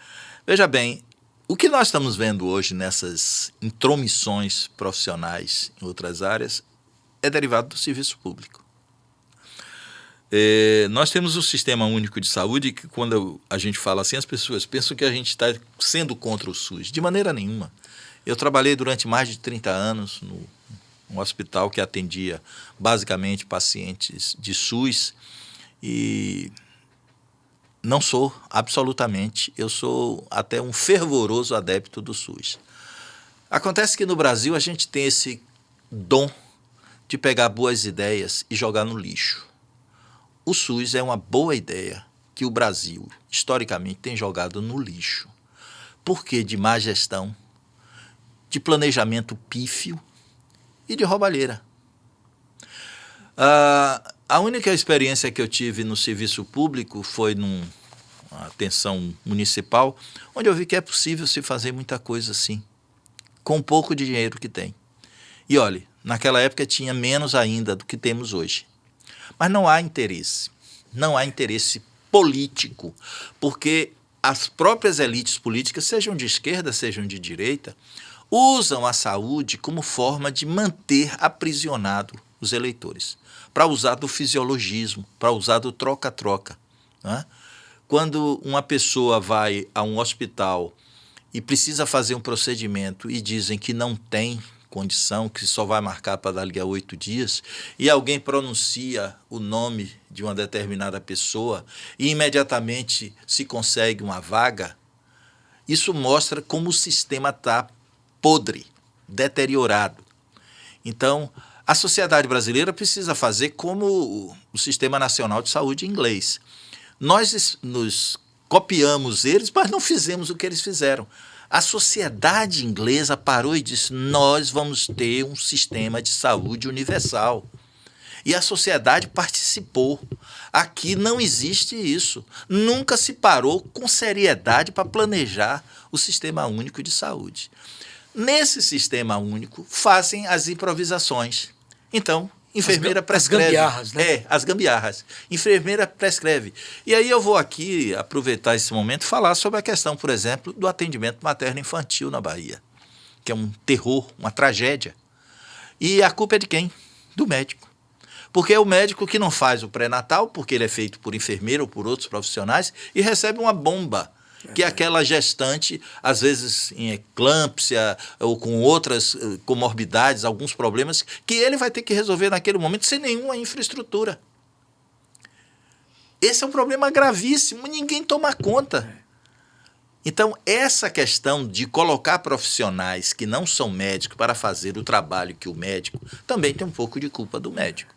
Veja bem, o que nós estamos vendo hoje nessas intromissões profissionais em outras áreas é derivado do serviço público. Nós temos o Sistema Único de Saúde, que quando a gente fala assim, as pessoas pensam que a gente está sendo contra o SUS. De maneira nenhuma. Eu trabalhei durante mais de 30 anos num hospital que atendia basicamente pacientes de SUS e não sou absolutamente, eu sou até um fervoroso adepto do SUS. Acontece que no Brasil a gente tem esse dom de pegar boas ideias e jogar no lixo. O SUS é uma boa ideia que o Brasil, historicamente, tem jogado no lixo. Por quê? De má gestão, de planejamento pífio e de roubalheira. A única experiência que eu tive no serviço público foi numa atenção municipal, onde eu vi que é possível se fazer muita coisa assim, com pouco de dinheiro que tem. E olha, naquela época tinha menos ainda do que temos hoje. Mas não há interesse político, porque as próprias elites políticas, sejam de esquerda, sejam de direita, usam a saúde como forma de manter aprisionado os eleitores, para usar do fisiologismo, para usar do troca-troca. Né? Quando uma pessoa vai a um hospital e precisa fazer um procedimento e dizem que não tem condição, que só vai marcar para dali a 8 dias, e alguém pronuncia o nome de uma determinada pessoa e imediatamente se consegue uma vaga, isso mostra como o sistema está podre, deteriorado. Então, a sociedade brasileira precisa fazer como o Sistema Nacional de Saúde inglês. Nós nos copiamos eles, mas não fizemos o que eles fizeram. A sociedade inglesa parou e disse, nós vamos ter um sistema de saúde universal. E a sociedade participou. Aqui não existe isso. Nunca se parou com seriedade para planejar o Sistema Único de Saúde. Nesse Sistema Único, fazem as improvisações. Então, enfermeira prescreve. As gambiarras, né? As gambiarras. Enfermeira prescreve. E aí eu vou aqui aproveitar esse momento e falar sobre a questão, por exemplo, do atendimento materno-infantil na Bahia, que é um terror, uma tragédia. E a culpa é de quem? Do médico. Porque é o médico que não faz o pré-natal, porque ele é feito por enfermeira ou por outros profissionais, e recebe uma bomba, que é aquela gestante, às vezes em eclâmpsia ou com outras comorbidades, alguns problemas, que ele vai ter que resolver naquele momento sem nenhuma infraestrutura. Esse é um problema gravíssimo, ninguém toma conta. Então, essa questão de colocar profissionais que não são médicos para fazer o trabalho que o médico, também tem um pouco de culpa do médico.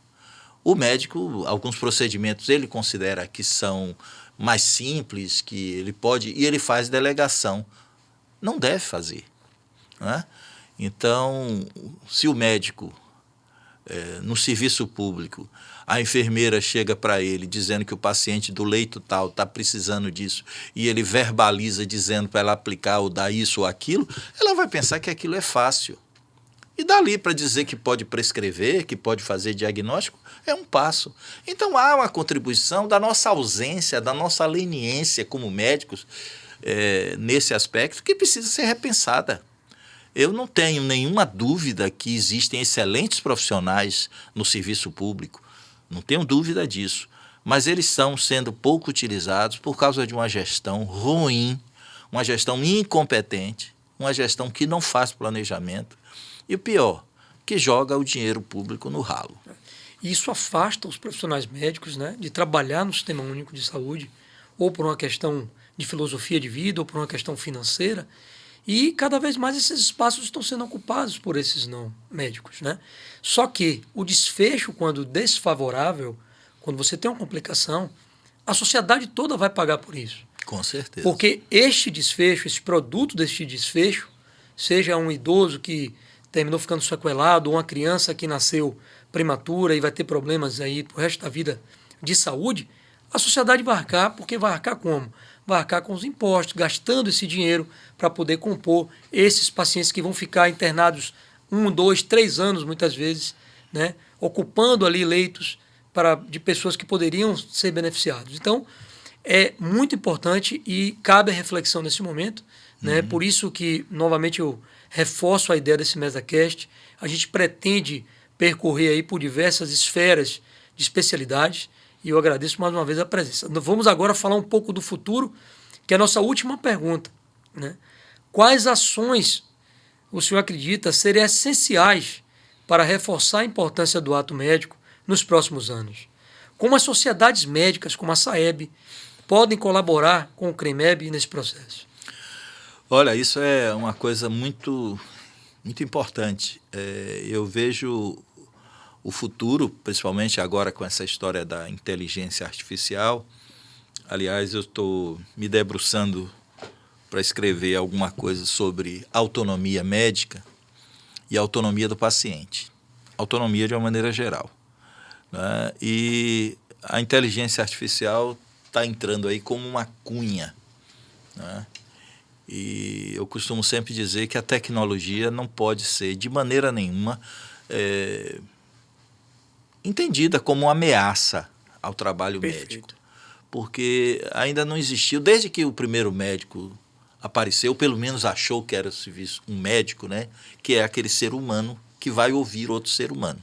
O médico, alguns procedimentos ele considera que são mais simples, que ele pode, e ele faz delegação. Não deve fazer, né? Então, se o médico, no serviço público, a enfermeira chega para ele dizendo que o paciente do leito tal está precisando disso e ele verbaliza dizendo para ela aplicar ou dar isso ou aquilo, ela vai pensar que aquilo é fácil. E dali para dizer que pode prescrever, que pode fazer diagnóstico, é um passo. Então há uma contribuição da nossa ausência, da nossa leniência como médicos nesse aspecto que precisa ser repensada. Eu não tenho nenhuma dúvida que existem excelentes profissionais no serviço público, não tenho dúvida disso, mas eles estão sendo pouco utilizados por causa de uma gestão ruim, uma gestão incompetente, uma gestão que não faz planejamento e o pior, que joga o dinheiro público no ralo. Isso afasta os profissionais médicos, né, de trabalhar no Sistema Único de Saúde, ou por uma questão de filosofia de vida, ou por uma questão financeira, e cada vez mais esses espaços estão sendo ocupados por esses não médicos, né? Só que o desfecho, quando desfavorável, quando você tem uma complicação, a sociedade toda vai pagar por isso. Com certeza. Porque este desfecho, esse produto deste desfecho, seja um idoso que terminou ficando sequelado, ou uma criança que nasceu prematura e vai ter problemas aí pro resto da vida de saúde, a sociedade vai arcar, porque vai arcar como? Vai arcar com os impostos, gastando esse dinheiro para poder compor esses pacientes que vão ficar internados 1, 2, 3 anos, muitas vezes, né, ocupando ali leitos de pessoas que poderiam ser beneficiados. Então, é muito importante e cabe a reflexão nesse momento, né? Por isso que, novamente, eu reforço a ideia desse MesaCast. A gente pretende percorrer aí por diversas esferas de especialidades e eu agradeço mais uma vez a presença. Vamos agora falar um pouco do futuro, que é a nossa última pergunta, né? Quais ações o senhor acredita serem essenciais para reforçar a importância do ato médico nos próximos anos? Como as sociedades médicas, como a SAEB, podem colaborar com o CREMEB nesse processo? Olha, isso é uma coisa muito, muito importante. Eu vejo o futuro, principalmente agora com essa história da inteligência artificial. Aliás, eu estou me debruçando para escrever alguma coisa sobre autonomia médica e autonomia do paciente. Autonomia de uma maneira geral, né? E a inteligência artificial está entrando aí como uma cunha, né? E eu costumo sempre dizer que a tecnologia não pode ser, de maneira nenhuma, entendida como uma ameaça ao trabalho médico. Porque ainda não existiu, desde que o primeiro médico apareceu, pelo menos achou que era um médico, né? Que é aquele ser humano que vai ouvir outro ser humano.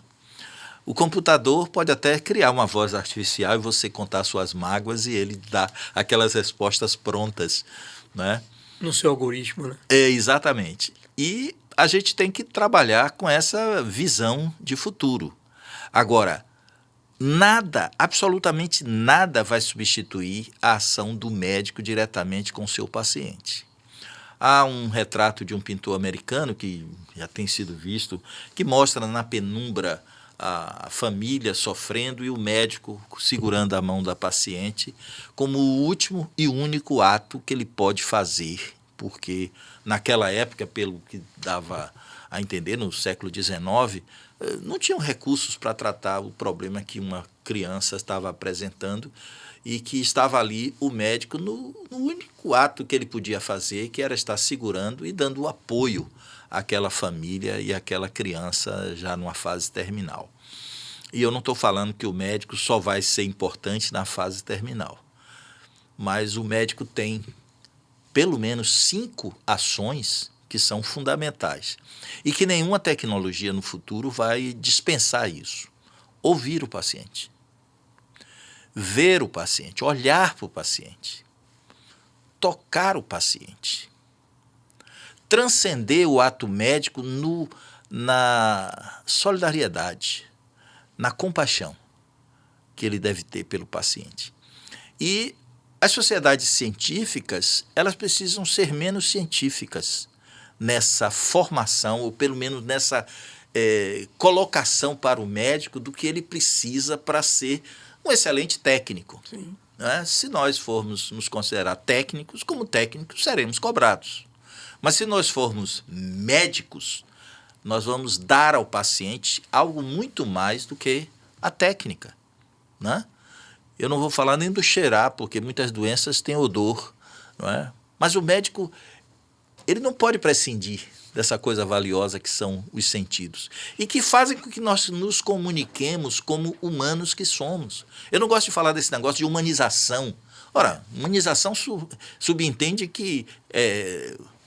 O computador pode até criar uma voz artificial e você contar suas mágoas e ele dá aquelas respostas prontas, né? No seu algoritmo, né? Exatamente. E a gente tem que trabalhar com essa visão de futuro. Agora, nada, absolutamente nada vai substituir a ação do médico diretamente com o seu paciente. Há um retrato de um pintor americano que já tem sido visto, que mostra na penumbra a família sofrendo e o médico segurando a mão da paciente como o último e único ato que ele pode fazer, porque naquela época, pelo que dava a entender, no século XIX, não tinham recursos para tratar o problema que uma criança estava apresentando e que estava ali o médico no único ato que ele podia fazer, que era estar segurando e dando apoio àquela família e àquela criança já numa fase terminal. E eu não estou falando que o médico só vai ser importante na fase terminal, mas o médico tem pelo menos 5 ações que são fundamentais e que nenhuma tecnologia no futuro vai dispensar isso. Ouvir o paciente, ver o paciente, olhar para o paciente, tocar o paciente, transcender o ato médico na solidariedade, na compaixão que ele deve ter pelo paciente. E as sociedades científicas, elas precisam ser menos científicas nessa formação, ou pelo menos nessa colocação para o médico do que ele precisa para ser um excelente técnico. Sim. Né? Se nós formos nos considerar técnicos, como técnicos seremos cobrados. Mas se nós formos médicos, nós vamos dar ao paciente algo muito mais do que a técnica. Né? Eu não vou falar nem do cheirar, porque muitas doenças têm odor. Não é? Mas o médico, ele não pode prescindir dessa coisa valiosa que são os sentidos e que fazem com que nós nos comuniquemos como humanos que somos. Eu não gosto de falar desse negócio de humanização. Ora, humanização subentende que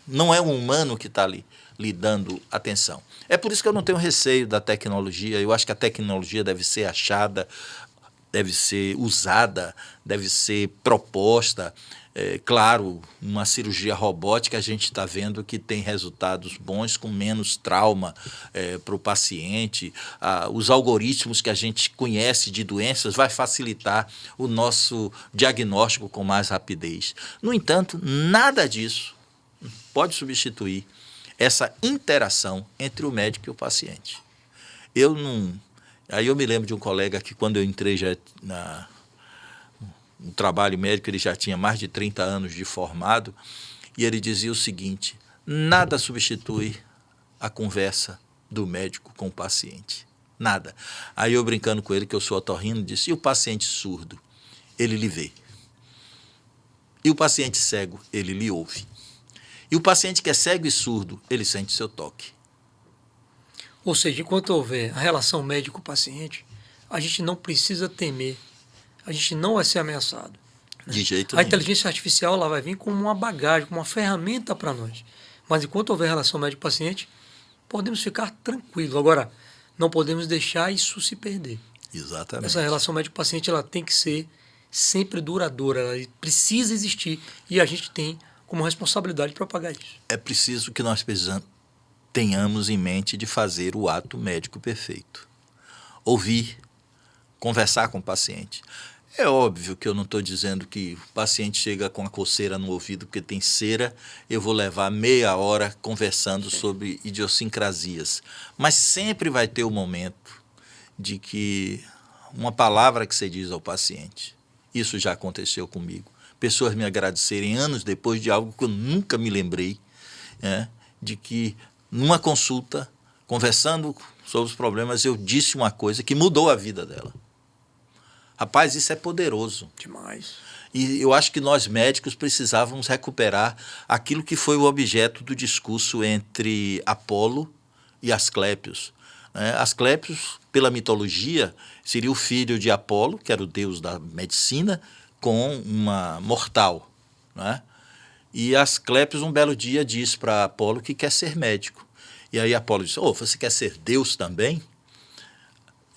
não é um humano que está ali lhe dando atenção. É por isso que eu não tenho receio da tecnologia. Eu acho que a tecnologia deve ser achada, deve ser usada, deve ser proposta. Claro, uma cirurgia robótica a gente está vendo que tem resultados bons com menos trauma para o paciente. Os algoritmos que a gente conhece de doenças vai facilitar o nosso diagnóstico com mais rapidez. No entanto, nada disso pode substituir essa interação entre o médico e o paciente. Aí eu me lembro de um colega que, quando eu entrei já no trabalho médico, ele já tinha mais de 30 anos de formado, e ele dizia o seguinte: nada substitui a conversa do médico com o paciente. Nada. Aí eu, brincando com ele, que eu sou otorrino, disse: e o paciente surdo? Ele lhe vê. E o paciente cego? Ele lhe ouve. E o paciente que é cego e surdo, ele sente seu toque. Ou seja, enquanto houver a relação médico-paciente, a gente não precisa temer, a gente não vai ser ameaçado. De jeito A nenhum. inteligência artificial ela vai vir como uma bagagem, como uma ferramenta para nós. Mas enquanto houver relação médico-paciente, podemos ficar tranquilos. Agora, não podemos deixar isso se perder. Exatamente. Essa relação médico-paciente ela tem que ser sempre duradoura, ela precisa existir e a gente tem como responsabilidade propagar isso. É preciso que nós tenhamos em mente de fazer o ato médico perfeito. Ouvir, conversar com o paciente. É óbvio que eu não estou dizendo que o paciente chega com a coceira no ouvido porque tem cera, eu vou levar meia hora conversando sobre idiosincrasias. Mas sempre vai ter o momento de que uma palavra que você diz ao paciente, isso já aconteceu comigo, pessoas me agradecerem anos depois de algo que eu nunca me lembrei, de que numa consulta, conversando sobre os problemas, eu disse uma coisa que mudou a vida dela. Rapaz, isso é poderoso. Demais. E eu acho que nós médicos precisávamos recuperar aquilo que foi o objeto do discurso entre Apolo e Asclépios. Asclépios, pela mitologia, seria o filho de Apolo, que era o deus da medicina, com uma mortal. E Asclépios, um belo dia, diz para Apolo que quer ser médico. E aí Apolo diz: você quer ser Deus também?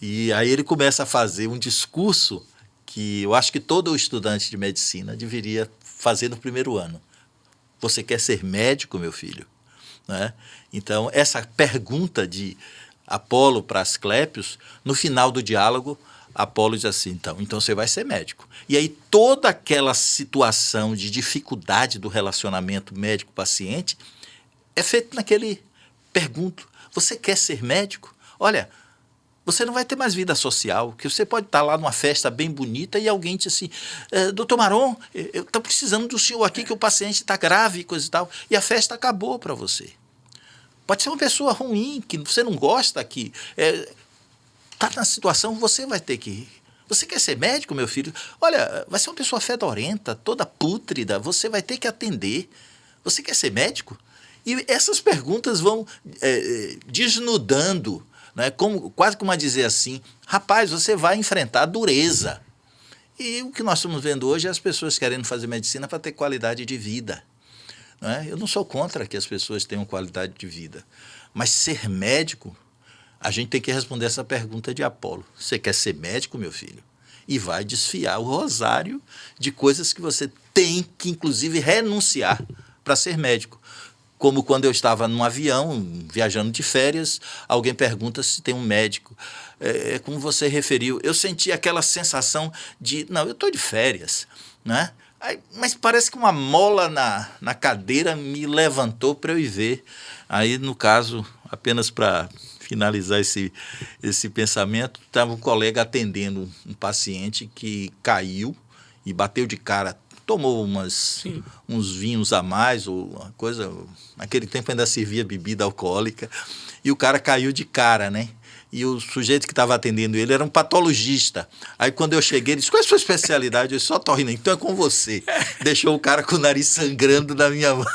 E aí ele começa a fazer um discurso que eu acho que todo estudante de medicina deveria fazer no primeiro ano. Você quer ser médico, meu filho? Então, essa pergunta de Apolo para Asclépios, no final do diálogo, Apolo diz assim: então você vai ser médico. E aí toda aquela situação de dificuldade do relacionamento médico-paciente é feita naquele pergunto: você quer ser médico? Olha, você não vai ter mais vida social, que você pode estar lá numa festa bem bonita e alguém diz assim: doutor Maron, eu estou precisando do senhor aqui, que o paciente está grave e coisa e tal. E a festa acabou para você. Pode ser uma pessoa ruim, que você não gosta, que está na situação, você vai ter que ir. Você quer ser médico, meu filho? Olha, vai ser uma pessoa fedorenta, toda pútrida, você vai ter que atender. Você quer ser médico? E essas perguntas vão desnudando, né? Quase como a dizer assim, rapaz, você vai enfrentar a dureza. E o que nós estamos vendo hoje é as pessoas querendo fazer medicina para ter qualidade de vida. Né? Eu não sou contra que as pessoas tenham qualidade de vida, mas ser médico, a gente tem que responder essa pergunta de Apolo. Você quer ser médico, meu filho? E vai desfiar o rosário de coisas que você tem que, inclusive, renunciar para ser médico. Como quando eu estava num avião, viajando de férias, alguém pergunta se tem um médico. Como você referiu, eu senti aquela sensação de, não, eu estou de férias, né? Mas parece que uma mola na cadeira me levantou para eu ir ver. Aí, no caso, apenas para finalizar esse pensamento, estava um colega atendendo um paciente que caiu e bateu de cara, tomou uns vinhos a mais, ou uma coisa, naquele tempo ainda servia bebida alcoólica, e o cara caiu de cara, né? E o sujeito que estava atendendo ele era um patologista. Aí quando eu cheguei, ele disse, qual é a sua especialidade? Eu disse, só torrino. Então é com você. Deixou o cara com o nariz sangrando na minha mão.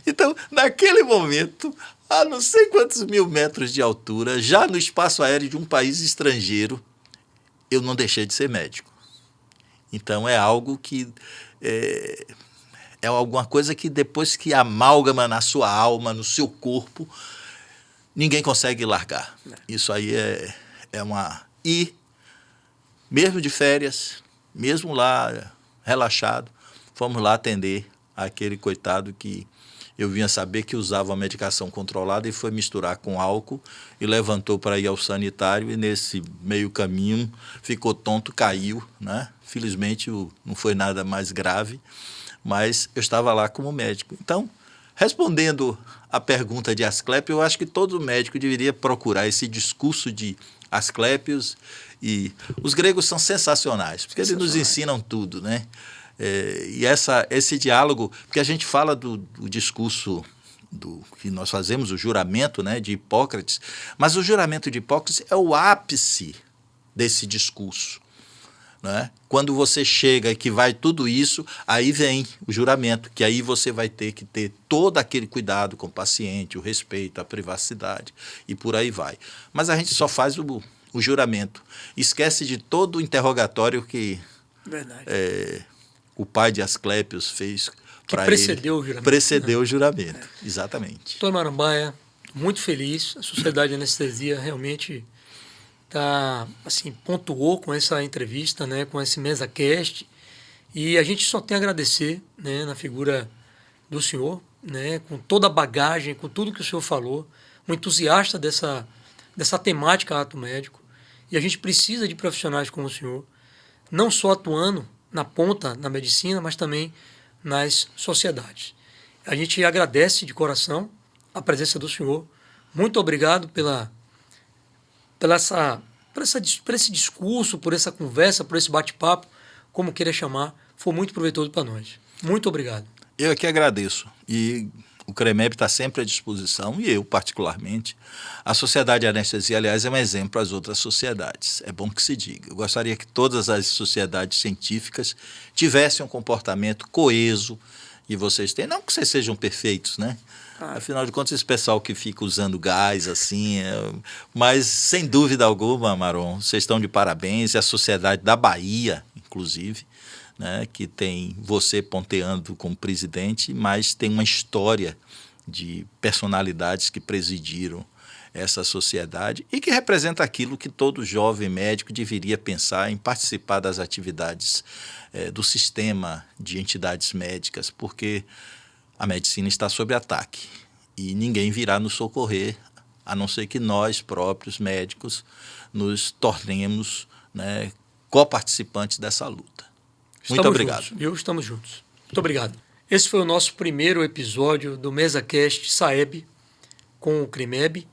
Então, naquele momento, a não sei quantos mil metros de altura, já no espaço aéreo de um país estrangeiro, eu não deixei de ser médico. Então é algo que é alguma coisa que depois que amálgama na sua alma, no seu corpo, ninguém consegue largar. Isso aí é uma... E mesmo de férias, mesmo lá relaxado, fomos lá atender aquele coitado que eu vinha saber que usava uma medicação controlada e foi misturar com álcool e levantou para ir ao sanitário e nesse meio caminho ficou tonto, caiu, né? Felizmente não foi nada mais grave, mas eu estava lá como médico. Então, respondendo a pergunta de Asclépio, eu acho que todo médico deveria procurar esse discurso de Asclépios, e os gregos são sensacionais, porque eles nos ensinam tudo, né? E esse diálogo, porque a gente fala do discurso que nós fazemos, o juramento, né, de Hipócrates, mas o juramento de Hipócrates é o ápice desse discurso. Né? Quando você chega e que vai tudo isso, aí vem o juramento, que aí você vai ter que ter todo aquele cuidado com o paciente, o respeito, a privacidade, e por aí vai. Mas a gente só faz o juramento. Esquece de todo o interrogatório que o pai de Asclépios fez para ele. Precedeu o juramento. Precedeu o juramento, exatamente. Doutor Marambaia, muito feliz. A Sociedade de Anestesia realmente assim, pontuou com essa entrevista, né, com esse MesaCast, e a gente só tem a agradecer, né, na figura do senhor, né, com toda a bagagem, com tudo que o senhor falou, um entusiasta dessa temática ato médico, e a gente precisa de profissionais como o senhor, não só atuando na ponta na medicina, mas também nas sociedades. A gente agradece de coração a presença do senhor. Muito obrigado por esse discurso, por essa conversa, por esse bate-papo, como queira chamar, foi muito proveitoso para nós. Muito obrigado. Eu aqui agradeço. E o CREMEB está sempre à disposição, e eu particularmente. A Sociedade de Anestesia, aliás, é um exemplo para as outras sociedades. É bom que se diga. Eu gostaria que todas as sociedades científicas tivessem um comportamento coeso, e vocês têm. Não que vocês sejam perfeitos, né? Afinal de contas, esse pessoal que fica usando gás, assim... Mas, sem dúvida alguma, Maron, vocês estão de parabéns. E a Sociedade da Bahia, inclusive, né, que tem você ponteando como presidente, mas tem uma história de personalidades que presidiram essa sociedade e que representa aquilo que todo jovem médico deveria pensar em participar das atividades do sistema de entidades médicas, porque a medicina está sob ataque e ninguém virá nos socorrer, a não ser que nós próprios médicos nos tornemos, né, coparticipantes dessa luta. Muito obrigado. Estamos juntos. Muito obrigado. Esse foi o nosso primeiro episódio do MesaCast Saeb com o CREMEB.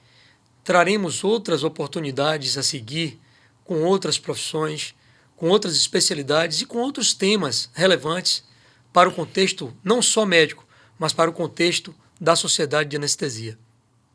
Traremos outras oportunidades a seguir com outras profissões, com outras especialidades e com outros temas relevantes para o contexto não só médico, mas para o contexto da Sociedade de Anestesia.